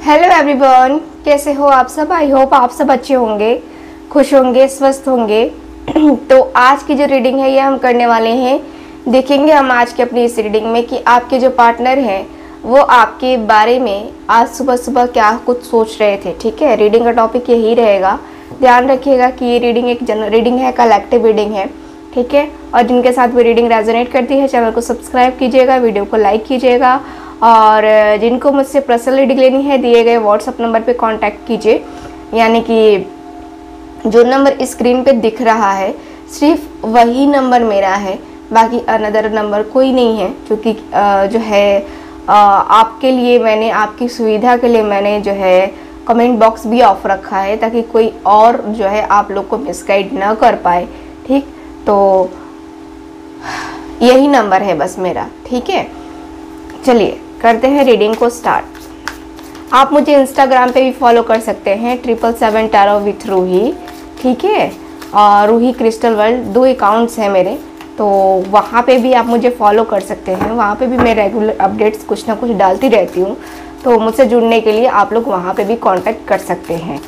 Hello everyone, कैसे हो आप सब। आई होप आप सब अच्छे होंगे, खुश होंगे, स्वस्थ होंगे। तो आज की जो रीडिंग है ये हम करने वाले हैं। देखेंगे हम आज की अपनी इस रीडिंग में कि आपके जो पार्टनर हैं वो आपके बारे में आज सुबह सुबह क्या कुछ सोच रहे थे। ठीक है, रीडिंग का टॉपिक यही रहेगा। ध्यान रखिएगा कि ये रीडिंग एक जनरल रीडिंग है, कलेक्टिव रीडिंग है। ठीक है, और जिनके साथ वो रीडिंग रेजोनेट करती है चैनल को सब्सक्राइब कीजिएगा, वीडियो को लाइक कीजिएगा। और जिनको मुझसे पर्सनल रीडिंग लेनी है दिए गए व्हाट्सअप नंबर पे कांटेक्ट कीजिए। यानी कि जो नंबर स्क्रीन पे दिख रहा है सिर्फ वही नंबर मेरा है, बाकी अनदर नंबर कोई नहीं है। क्योंकि जो है आपके लिए मैंने, आपकी सुविधा के लिए मैंने जो है कमेंट बॉक्स भी ऑफ रखा है ताकि कोई और जो है आप लोग को मिसगाइड ना कर पाए। ठीक, तो यही नंबर है बस मेरा। ठीक है, चलिए करते हैं रीडिंग को स्टार्ट। आप मुझे इंस्टाग्राम पे भी फॉलो कर सकते हैं 777 टैरो विथ रूही। ठीक है, और रूही क्रिस्टल वर्ल्ड 2 अकाउंट्स हैं मेरे, तो वहाँ पे भी आप मुझे फॉलो कर सकते हैं। वहाँ पे भी मैं रेगुलर अपडेट्स कुछ ना कुछ डालती रहती हूँ, तो मुझसे जुड़ने के लिए आप लोग वहाँ पे भी कांटेक्ट कर सकते हैं।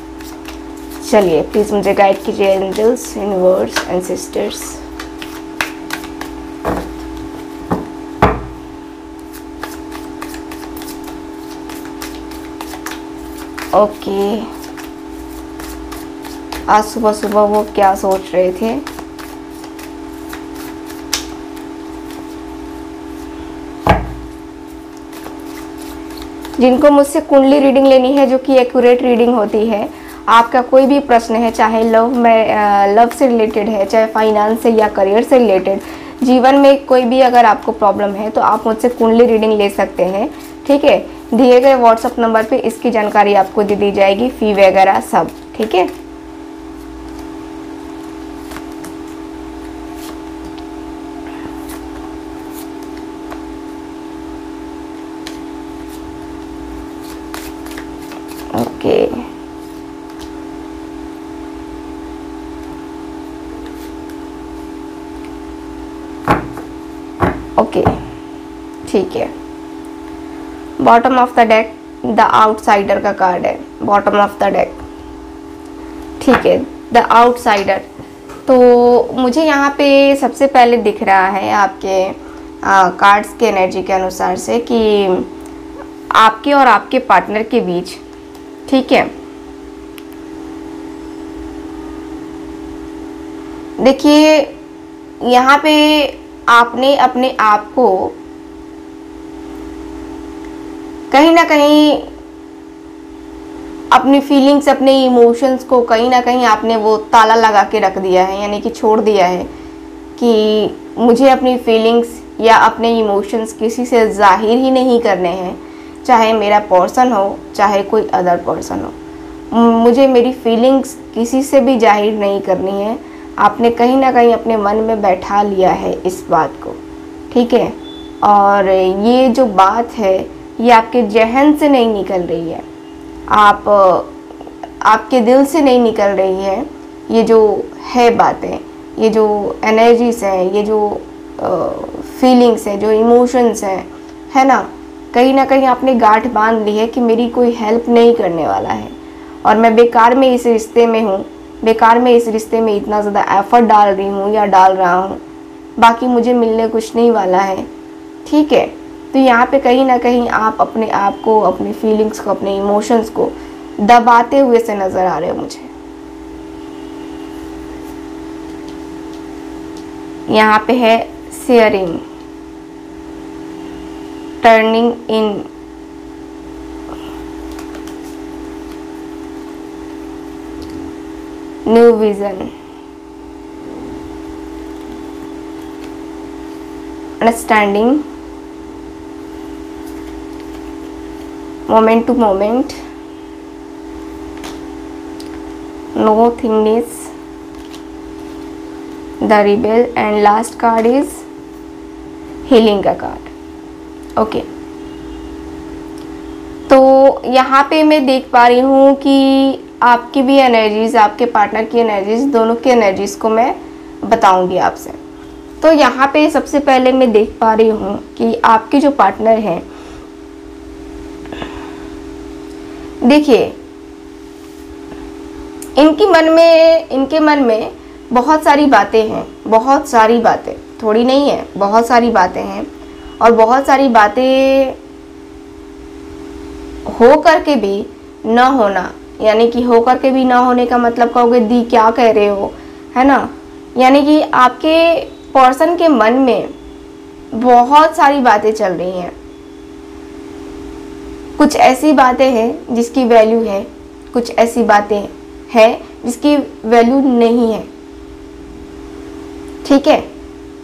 चलिए प्लीज़ मुझे गाइड कीजिए angels, universe and sisters. Okay, आज सुबह सुबह वो क्या सोच रहे थे। जिनको मुझसे कुंडली रीडिंग लेनी है जो कि एक्यूरेट रीडिंग होती है, आपका कोई भी प्रश्न है, चाहे लव से रिलेटेड है, चाहे फाइनेंस से या करियर से रिलेटेड, जीवन में कोई भी अगर आपको प्रॉब्लम है तो आप मुझसे कुंडली रीडिंग ले सकते हैं। ठीक है, दिए गए व्हाट्सअप नंबर पे इसकी जानकारी आपको दे दी जाएगी, फी वगैरह सब। ठीक है, ओके ओके ठीक है। Bottom of the deck the outsider का कार्ड है, बॉटम ऑफ द डेक। ठीक है, द आउटसाइडर। तो मुझे यहाँ पे सबसे पहले दिख रहा है आपके कार्ड्स के एनर्जी के अनुसार से कि आपके और आपके पार्टनर के बीच, ठीक है, देखिए यहाँ पे आपने अपने आप को कहीं ना कहीं, अपनी फीलिंग्स, अपने इमोशंस को कहीं ना कहीं आपने वो ताला लगा के रख दिया है। यानी कि छोड़ दिया है कि मुझे अपनी फीलिंग्स या अपने इमोशंस किसी से जाहिर ही नहीं करने हैं, चाहे मेरा पर्सन हो चाहे कोई अदर पर्सन हो। मुझे मेरी फीलिंग्स किसी से भी जाहिर नहीं करनी है। आपने कहीं ना कहीं अपने मन में बैठा लिया है इस बात को। ठीक है, और ये जो बात है ये आपके जहन से नहीं निकल रही है, आपके दिल से नहीं निकल रही है। ये जो है बातें, ये जो एनर्जीज हैं, ये जो फीलिंग्स हैं, जो इमोशंस हैं, है ना, कहीं ना कहीं आपने गांठ बांध ली है कि मेरी कोई हेल्प नहीं करने वाला है और मैं बेकार में इस रिश्ते में हूँ, बेकार में इस रिश्ते में इतना ज़्यादा एफर्ट डाल रही हूँ या डाल रहा हूँ, बाकी मुझे मिलने कुछ नहीं वाला है। ठीक है, तो यहाँ पे कहीं ना कहीं आप अपने आप को, अपनी फीलिंग्स को, अपने इमोशंस को दबाते हुए से नज़र आ रहे हो मुझे। यहाँ पे है sharing, turning in, new vision, understanding, moment to moment, nothingness, the rebel, and last card is healing का कार्ड। ओके, तो यहाँ पे मैं देख पा रही हूँ कि आपकी भी एनर्जीज, आपके पार्टनर की एनर्जीज, दोनों की एनर्जीज को मैं बताऊंगी आपसे। तो यहाँ पे सबसे पहले मैं देख पा रही हूँ कि आपके जो पार्टनर हैं देखिए, इनके मन में बहुत सारी बातें हैं, बहुत सारी बातें, थोड़ी नहीं है, बहुत सारी बातें हैं। और बहुत सारी बातें हो करके भी न होना, यानी कि हो करके भी ना होने का मतलब कहोगे दी क्या कह रहे हो, है ना। यानी कि आपके पर्सन के मन में बहुत सारी बातें चल रही हैं। कुछ ऐसी बातें हैं जिसकी वैल्यू है, कुछ ऐसी बातें हैं जिसकी वैल्यू नहीं है, ठीक है।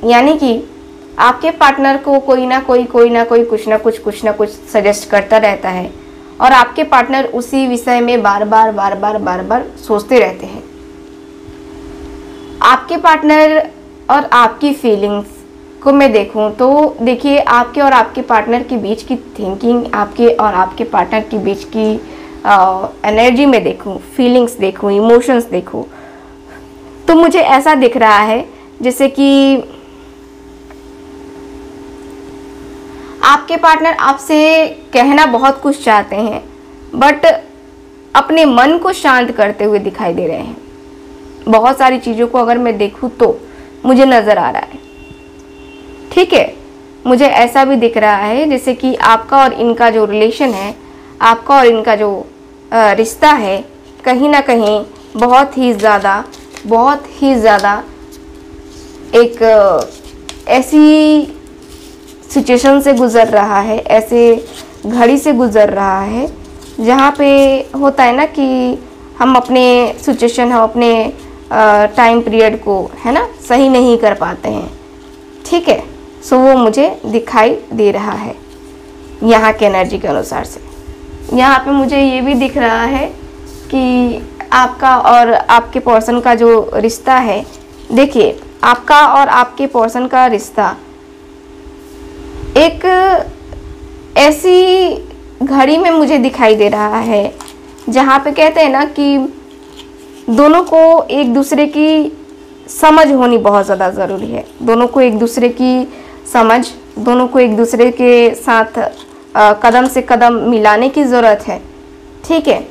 यानी कि आपके पार्टनर को कोई ना कोई कुछ ना कुछ सजेस्ट करता रहता है और आपके पार्टनर उसी विषय में बार बार सोचते रहते हैं। आपके पार्टनर और आपकी फीलिंग्स को मैं देखूं तो देखिए, आपके और आपके पार्टनर के बीच की थिंकिंग, आपके और आपके पार्टनर के बीच की एनर्जी में देखूं, फीलिंग्स देखूं, इमोशंस देखूं, तो मुझे ऐसा दिख रहा है जैसे कि आपके पार्टनर आपसे कहना बहुत कुछ चाहते हैं, बट अपने मन को शांत करते हुए दिखाई दे रहे हैं। बहुत सारी चीज़ों को अगर मैं देखूं तो मुझे नज़र आ रहा है, ठीक है। मुझे ऐसा भी दिख रहा है जैसे कि आपका और इनका जो रिलेशन है, आपका और इनका जो रिश्ता है, कहीं ना कहीं बहुत ही ज़्यादा एक ऐसी सिचुएशन से गुज़र रहा है, ऐसे घड़ी से गुज़र रहा है जहाँ पे होता है ना कि हम अपने सिचुएशन, हम अपने टाइम पीरियड को, है ना, सही नहीं कर पाते हैं, ठीक है। सो वो मुझे दिखाई दे रहा है यहाँ के एनर्जी के अनुसार से। यहाँ पे मुझे ये भी दिख रहा है कि आपका और आपके पर्सन का जो रिश्ता है, देखिए आपका और आपके पर्सन का रिश्ता एक ऐसी घड़ी में मुझे दिखाई दे रहा है जहाँ पे कहते हैं ना कि दोनों को एक दूसरे की समझ होनी बहुत ज़्यादा ज़रूरी है। दोनों को एक दूसरे की समझ, दोनों को एक दूसरे के साथ कदम से कदम मिलाने की ज़रूरत है, ठीक है।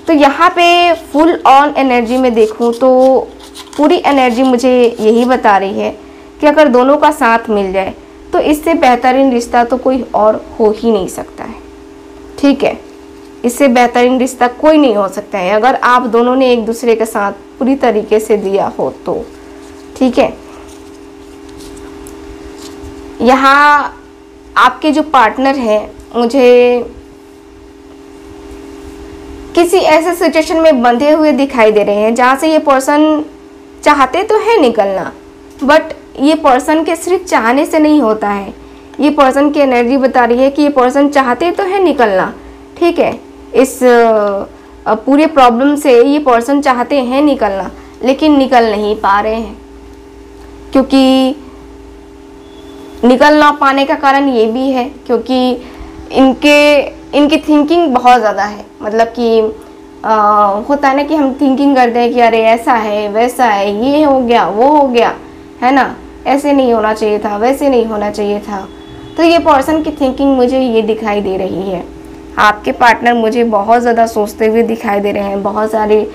तो यहाँ पे फुल ऑन एनर्जी में देखूँ तो पूरी एनर्जी मुझे यही बता रही है कि अगर दोनों का साथ मिल जाए तो इससे बेहतरीन रिश्ता तो कोई और हो ही नहीं सकता है, ठीक है। इससे बेहतरीन रिश्ता कोई नहीं हो सकता है अगर आप दोनों ने एक दूसरे के साथ पूरी तरीके से दिया हो तो, ठीक है। यहाँ आपके जो पार्टनर हैं मुझे किसी ऐसे सिचुएशन में बंधे हुए दिखाई दे रहे हैं जहाँ से ये पर्सन चाहते तो है निकलना, बट ये पर्सन के सिर्फ चाहने से नहीं होता है। ये पर्सन की एनर्जी बता रही है कि ये पर्सन चाहते तो है निकलना, ठीक है। इस पूरे प्रॉब्लम से ये पर्सन चाहते हैं निकलना, लेकिन निकल नहीं पा रहे हैं, क्योंकि निकल ना पाने का कारण ये भी है क्योंकि इनकी थिंकिंग बहुत ज़्यादा है। मतलब कि होता है ना कि हम थिंकिंग करते हैं कि अरे ऐसा है, वैसा है, ये हो गया, वो हो गया, है ना, ऐसे नहीं होना चाहिए था, वैसे नहीं होना चाहिए था। तो ये पर्सन की थिंकिंग मुझे ये दिखाई दे रही है। आपके पार्टनर मुझे बहुत ज़्यादा सोचते हुए दिखाई दे रहे हैं, बहुत सारी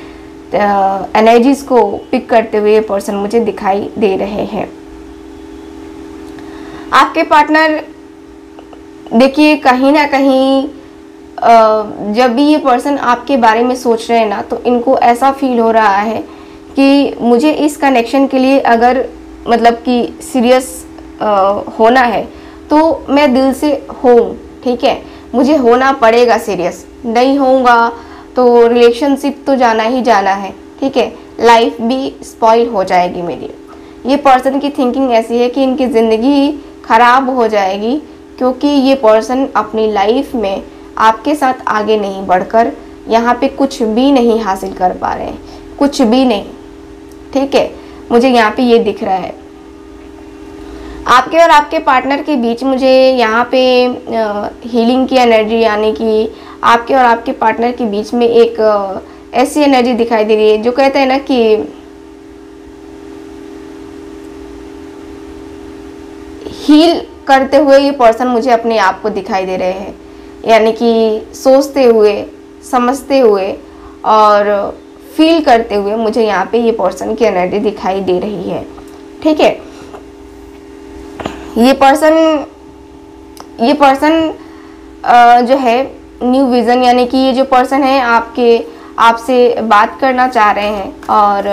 एनर्जीज़ को पिक करते हुए ये पर्सन मुझे दिखाई दे रहे हैं। आपके पार्टनर देखिए कहीं ना कहीं जब भी ये पर्सन आपके बारे में सोच रहे हैं ना, तो इनको ऐसा फील हो रहा है कि मुझे इस कनेक्शन के लिए अगर मतलब कि सीरियस होना है तो मैं दिल से हूँ, ठीक है। मुझे होना पड़ेगा सीरियस, नहीं होऊंगा तो रिलेशनशिप तो जाना ही जाना है, ठीक है, लाइफ भी स्पॉइल हो जाएगी मेरी। ये पर्सन की थिंकिंग ऐसी है कि इनकी ज़िंदगी ख़राब हो जाएगी क्योंकि ये पर्सन अपनी लाइफ में आपके साथ आगे नहीं बढ़कर यहाँ पे कुछ भी नहीं हासिल कर पा रहे हैं, कुछ भी नहीं, ठीक है। मुझे यहाँ पे ये दिख रहा है। आपके और आपके पार्टनर के बीच मुझे यहाँ पे हीलिंग की एनर्जी, यानी कि आपके और आपके पार्टनर के बीच में एक ऐसी एनर्जी दिखाई दे रही है जो कहते हैं ना कि हील करते हुए ये पर्सन मुझे अपने आप को दिखाई दे रहे हैं। यानी कि सोचते हुए समझते हुए और फील करते हुए मुझे यहाँ पे ये पर्सन की एनर्जी दिखाई दे रही है। ठीक है, ये पर्सन जो है न्यू विज़न, यानी कि ये जो पर्सन है आपसे बात करना चाह रहे हैं। और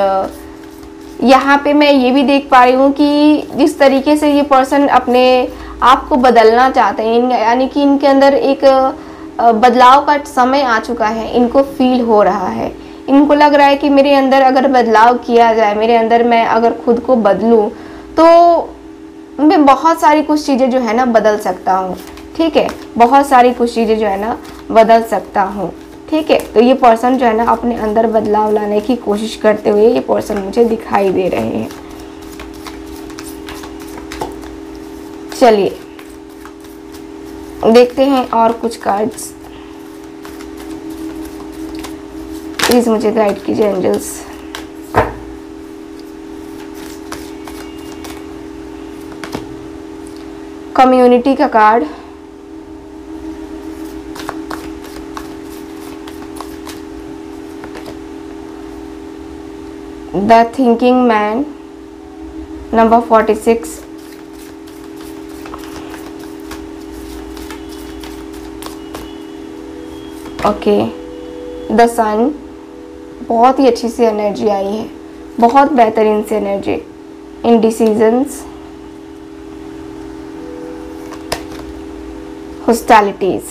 यहाँ पे मैं ये भी देख पा रही हूँ कि जिस तरीके से ये पर्सन अपने आप को बदलना चाहते हैं, यानी कि इनके अंदर एक बदलाव का समय आ चुका है, इनको फील हो रहा है। इनको लग रहा है कि मेरे अंदर अगर बदलाव किया जाए, मेरे अंदर मैं अगर खुद को बदलूं तो मैं बहुत सारी कुछ चीज़ें जो है ना बदल सकता हूँ। ठीक है, बहुत सारी कुछ चीज़ें जो है ना बदल सकता हूँ। ठीक है, तो ये पर्सन जो है ना अपने अंदर बदलाव लाने की कोशिश करते हुए ये पर्सन मुझे दिखाई दे रहे हैं। चलिए देखते हैं और कुछ कार्ड्स। प्लीज मुझे गाइड कीजिए एंजल्स। कम्युनिटी का card, the thinking man, number 46, okay, the sun. बहुत ही अच्छी सी एनर्जी आई है, बहुत बेहतरीन सी एनर्जी। Indecisions, hostilities.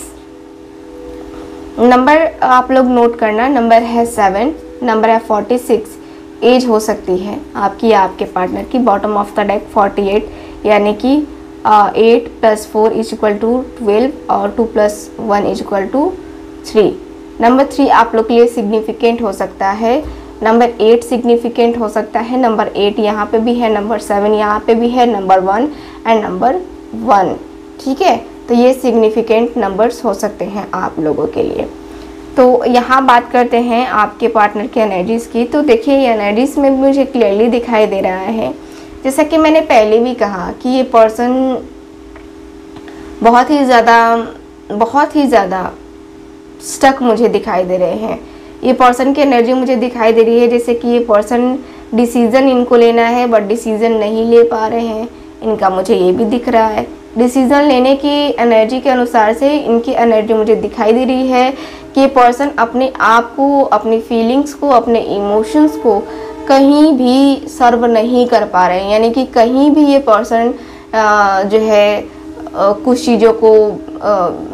नंबर आप लोग नोट करना, नंबर है 7, नंबर है 46। एज हो सकती है आपकी या आपके पार्टनर की। बॉटम ऑफ द डेक 48, यानी कि 8 + 4 = 12 और 2 + 1 = 3। नंबर 3 आप लोग के लिए सिग्निफिकेंट हो सकता है। नंबर 8 सिग्निफिकेंट हो सकता है। नंबर 8 यहाँ पे भी है, नंबर 7 यहाँ पे भी है, नंबर 1 एंड नंबर 1। ठीक है, तो ये सिग्निफिकेंट नंबर्स हो सकते हैं आप लोगों के लिए। तो यहाँ बात करते हैं आपके पार्टनर की एनर्जीज़ की। तो देखिए ये एनर्जीज़ में मुझे क्लियरली दिखाई दे रहा है, जैसा कि मैंने पहले भी कहा कि ये पर्सन बहुत ही ज़्यादा स्टक मुझे दिखाई दे रहे हैं। ये पर्सन की एनर्जी मुझे दिखाई दे रही है जैसे कि ये पर्सन डिसीज़न इनको लेना है बट डिसीज़न नहीं ले पा रहे हैं इनका, मुझे ये भी दिख रहा है। डिसीज़न लेने की एनर्जी के अनुसार से इनकी एनर्जी मुझे दिखाई दे रही है कि ये पर्सन अपने आप को, अपनी फीलिंग्स को, अपने इमोशंस को कहीं भी सर्व नहीं कर पा रहे हैं, यानी कि कहीं भी ये पर्सन जो है कुछ चीज़ों को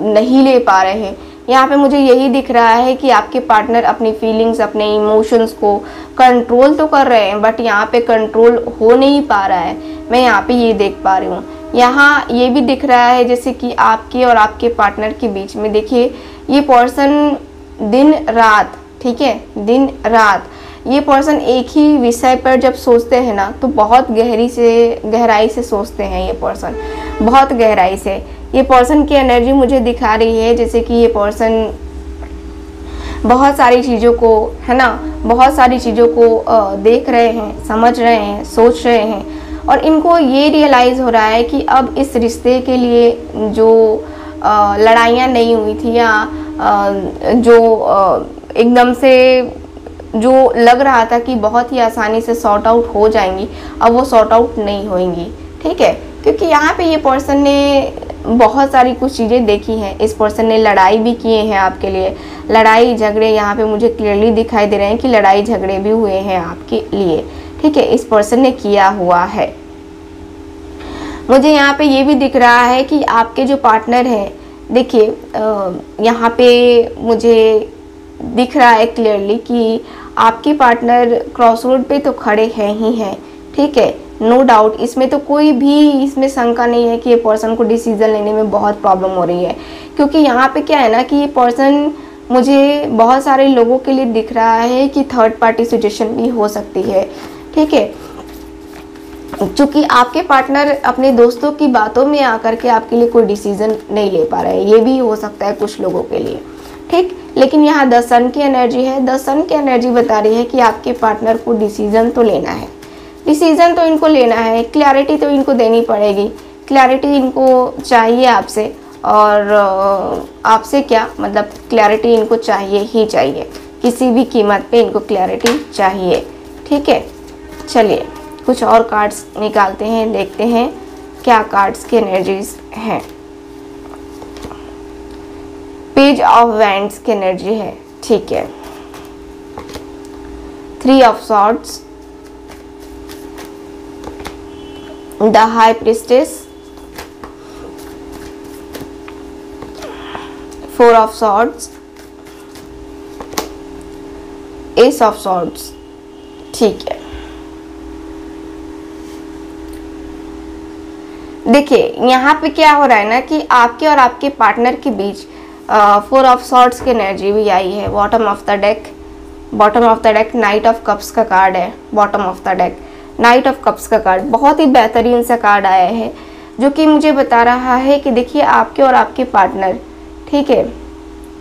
नहीं ले पा रहे हैं। यहाँ पे मुझे यही दिख रहा है कि आपके पार्टनर अपनी फीलिंग्स, अपने इमोशंस को कंट्रोल तो कर रहे हैं बट यहाँ पे कंट्रोल हो नहीं पा रहा है। मैं यहाँ पे ये देख पा रही हूँ। यहाँ ये भी दिख रहा है जैसे कि आपके और आपके पार्टनर के बीच में, देखिए ये पर्सन दिन रात, ठीक है, दिन रात ये पर्सन एक ही विषय पर जब सोचते हैं ना तो बहुत गहराई से सोचते हैं। ये पर्सन बहुत गहराई से, ये पर्सन की एनर्जी मुझे दिखा रही है जैसे कि ये पर्सन बहुत सारी चीज़ों को, है ना, बहुत सारी चीज़ों को देख रहे हैं, समझ रहे हैं, सोच रहे हैं और इनको ये रियलाइज़ हो रहा है कि अब इस रिश्ते के लिए जो लड़ाइयाँ नहीं हुई थी या जो एकदम से जो लग रहा था कि बहुत ही आसानी से सॉर्ट आउट हो जाएंगी, अब वो सॉर्ट आउट नहीं होंगी। ठीक है, क्योंकि यहाँ पे ये पर्सन ने बहुत सारी कुछ चीज़ें देखी हैं। इस पर्सन ने लड़ाई भी किए हैं आपके लिए, लड़ाई झगड़े यहाँ पे मुझे क्लियरली दिखाई दे रहे हैं कि लड़ाई झगड़े भी हुए हैं आपके लिए। ठीक है, इस पर्सन ने किया हुआ है। मुझे यहाँ पे ये भी दिख रहा है कि आपके जो पार्टनर हैं, देखिए यहाँ पे मुझे दिख रहा है क्लियरली कि आपके पार्टनर क्रॉसरोड पे तो खड़े हैं ही हैं। ठीक है, नो डाउट, इसमें तो कोई भी इसमें शंका नहीं है कि ये पर्सन को डिसीजन लेने में बहुत प्रॉब्लम हो रही है। क्योंकि यहाँ पे क्या है ना कि ये पर्सन मुझे बहुत सारे लोगों के लिए दिख रहा है कि थर्ड पार्टी सिचुएशन भी हो सकती है। ठीक है, क्योंकि आपके पार्टनर अपने दोस्तों की बातों में आकर के आपके लिए कोई डिसीजन नहीं ले पा रहे हैं, ये भी हो सकता है कुछ लोगों के लिए। ठीक, लेकिन यहाँ 10 सन की एनर्जी है। 10 सन की एनर्जी बता रही है कि आपके पार्टनर को डिसीजन तो लेना है, डिसीजन तो इनको लेना है, क्लैरिटी तो इनको देनी पड़ेगी, क्लैरिटी इनको चाहिए आपसे। और आपसे क्या मतलब क्लैरिटी इनको चाहिए ही चाहिए, किसी भी कीमत पे इनको क्लैरिटी चाहिए। ठीक है, चलिए कुछ और कार्ड्स निकालते हैं, देखते हैं क्या कार्ड्स की एनर्जीज हैं। पेज ऑफ वैंड्स की एनर्जी है। ठीक है, 3 of swords, the high priestess, 4 of swords, S of swords. ठीक है, देखिए यहाँ पे क्या हो रहा है ना कि आपके और आपके पार्टनर के बीच 4 ऑफ सॉर्ड्स की एनर्जी भी आई है। Bottom of the deck, bottom of the deck night of cups का कार्ड है। Bottom of the deck night of cups का कार्ड बहुत ही बेहतरीन सा कार्ड आया है, जो कि मुझे बता रहा है कि देखिए आपके और आपके पार्टनर, ठीक है,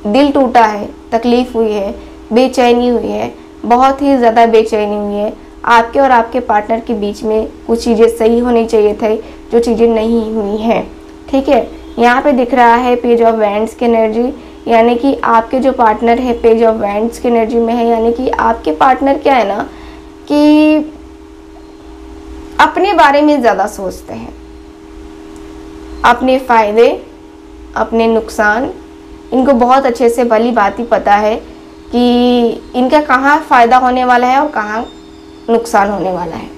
दिल टूटा है, तकलीफ हुई है, बेचैनी हुई है, बहुत ही ज़्यादा बेचैनी हुई है। आपके और आपके पार्टनर के बीच में कुछ चीज़ें सही होनी चाहिए थे, जो चीज़ें नहीं हुई हैं। ठीक है, यहाँ पे दिख रहा है पेज ऑफ वैंड्स की एनर्जी, यानी कि आपके जो पार्टनर है पेज ऑफ वैंड्स की एनर्जी में है, यानी कि आपके पार्टनर क्या है ना कि अपने बारे में ज़्यादा सोचते हैं, अपने फ़ायदे, अपने नुकसान, इनको बहुत अच्छे से भली भांति पता है कि इनका कहाँ फ़ायदा होने वाला है और कहाँ नुकसान होने वाला है।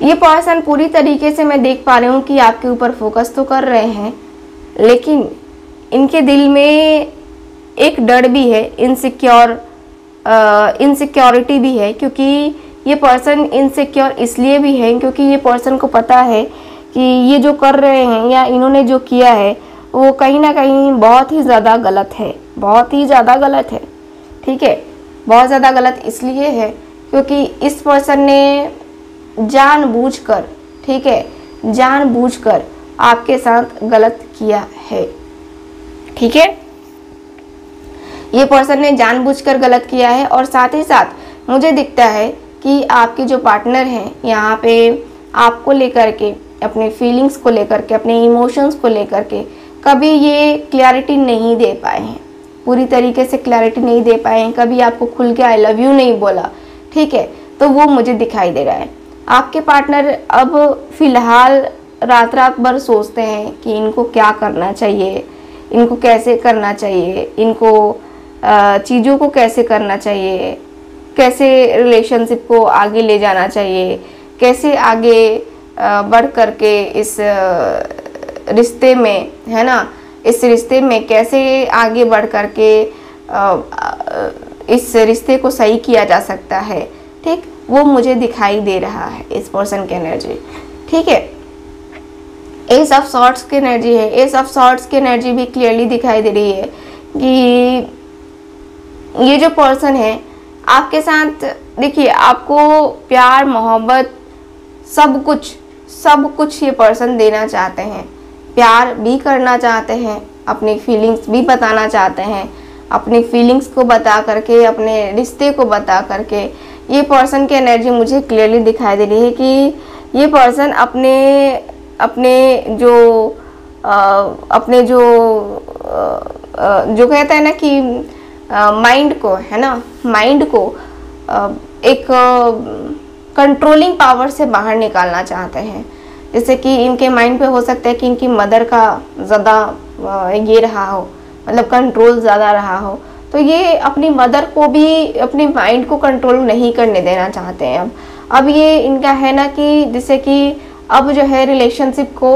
ये पर्सन पूरी तरीके से मैं देख पा रही हूँ कि आपके ऊपर फोकस तो कर रहे हैं, लेकिन इनके दिल में एक डर भी है, इनसिक्योरिटी भी है, क्योंकि ये पर्सन इनसिक्योर इसलिए भी है क्योंकि ये पर्सन को पता है कि ये जो कर रहे हैं या इन्होंने जो किया है वो कहीं ना कहीं बहुत ही ज़्यादा गलत है, बहुत ही ज़्यादा गलत है। ठीक है, बहुत ज़्यादा गलत इसलिए है क्योंकि इस पर्सन ने जानबूझकर, ठीक है, जानबूझकर आपके साथ गलत किया है। ठीक है, ये पर्सन ने जानबूझकर गलत किया है और साथ ही साथ मुझे दिखता है कि आपके जो पार्टनर हैं यहाँ पे आपको लेकर के, अपने फीलिंग्स को लेकर के, अपने इमोशंस को लेकर के कभी ये क्लैरिटी नहीं दे पाए हैं, पूरी तरीके से क्लैरिटी नहीं दे पाए हैं, कभी आपको खुल के आई लव यू नहीं बोला। ठीक है, तो वो मुझे दिखाई दे रहा है। आपके पार्टनर अब फिलहाल रात रात भर सोचते हैं कि इनको क्या करना चाहिए, इनको कैसे करना चाहिए, इनको चीज़ों को कैसे करना चाहिए, कैसे रिलेशनशिप को आगे ले जाना चाहिए, कैसे आगे बढ़ करके इस रिश्ते में, है ना, इस रिश्ते में कैसे आगे बढ़ करके इस रिश्ते को सही किया जा सकता है। ठीक, वो मुझे दिखाई दे रहा है इस पर्सन की एनर्जी। ठीक है, एस ऑफ सॉर्ड्स की एनर्जी है। एस ऑफ सॉर्ड्स की एनर्जी भी क्लियरली दिखाई दे रही है कि ये जो पर्सन है आपके साथ, देखिए आपको प्यार, मोहब्बत, सब कुछ ये पर्सन देना चाहते हैं, प्यार भी करना चाहते हैं, अपनी फीलिंग्स भी बताना चाहते हैं, अपनी फीलिंग्स को बता करके, अपने रिश्ते को बता करके ये पर्सन की एनर्जी मुझे क्लियरली दिखाई दे रही है कि ये पर्सन जो कहते हैं ना कि माइंड को, है ना, माइंड को एक कंट्रोलिंग पावर से बाहर निकालना चाहते हैं। जैसे कि इनके माइंड पे हो सकता है कि इनकी मदर का ज़्यादा ये रहा हो, मतलब कंट्रोल ज़्यादा रहा हो, तो ये अपनी मदर को भी, अपने माइंड को कंट्रोल नहीं करने देना चाहते हैं। अब ये इनका है ना कि जैसे कि अब जो है रिलेशनशिप को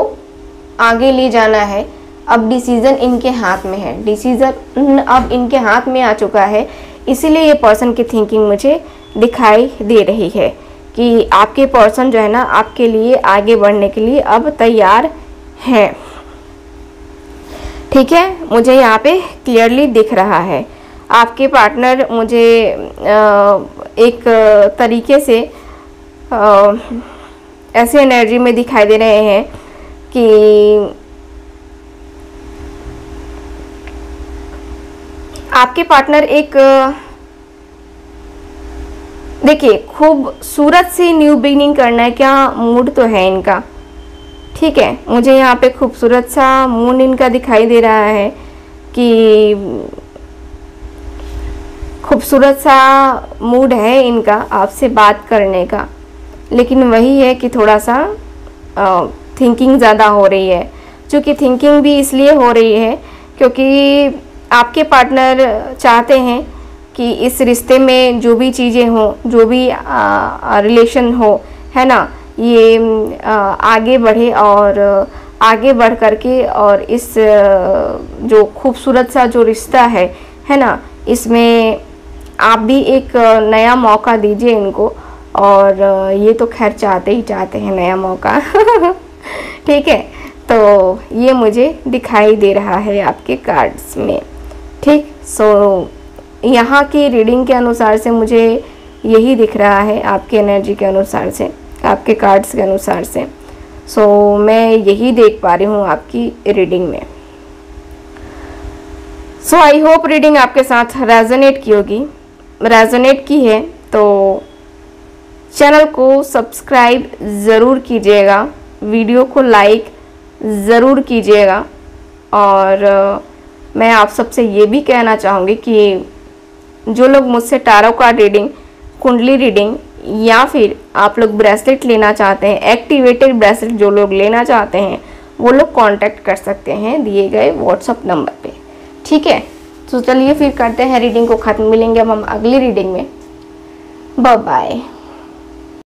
आगे ले जाना है, अब डिसीज़न इनके हाथ में है, डिसीज़न अब इनके हाथ में आ चुका है। इसीलिए ये पर्सन की थिंकिंग मुझे दिखाई दे रही है कि आपके पर्सन जो है ना आपके लिए आगे बढ़ने के लिए अब तैयार है। ठीक है, मुझे यहाँ पे क्लियरली दिख रहा है आपके पार्टनर मुझे एक तरीके से ऐसे एनर्जी में दिखाई दे रहे हैं कि आपके पार्टनर एक, देखिए खूबसूरत सी न्यू बिगिनिंग करना है क्या मूड तो है इनका। ठीक है, मुझे यहाँ पे खूबसूरत सा मूड इनका दिखाई दे रहा है कि खूबसूरत सा मूड है इनका आपसे बात करने का, लेकिन वही है कि थोड़ा सा थिंकिंग ज़्यादा हो रही है। क्योंकि थिंकिंग भी इसलिए हो रही है क्योंकि आपके पार्टनर चाहते हैं कि इस रिश्ते में जो भी चीज़ें हों, जो भी रिलेशन हो, है ना, ये आगे बढ़े और आगे बढ़ करके और इस जो खूबसूरत सा जो रिश्ता है ना, इसमें आप भी एक नया मौका दीजिए इनको। और ये तो खैर चाहते ही चाहते हैं नया मौका ठीक है, तो ये मुझे दिखाई दे रहा है आपके कार्ड्स में। ठीक, सो यहाँ की रीडिंग के अनुसार से मुझे यही दिख रहा है, आपके एनर्जी के अनुसार से, आपके कार्ड्स के अनुसार से। सो मैं यही देख पा रही हूँ आपकी रीडिंग में। सो आई होप रीडिंग आपके साथ रेजोनेट की होगी। रेजोनेट की है तो चैनल को सब्सक्राइब ज़रूर कीजिएगा, वीडियो को लाइक ज़रूर कीजिएगा। और मैं आप सबसे ये भी कहना चाहूँगी कि जो लोग मुझसे टैरो कार्ड रीडिंग, कुंडली रीडिंग या फिर आप लोग ब्रेसलेट लेना चाहते हैं, एक्टिवेटेड ब्रेसलेट जो लोग लेना चाहते हैं, वो लोग कांटेक्ट कर सकते हैं दिए गए व्हाट्सएप नंबर पे। ठीक है, तो चलिए फिर करते हैं रीडिंग को ख़त्म। मिलेंगे अब हम अगली रीडिंग में। Bye bye.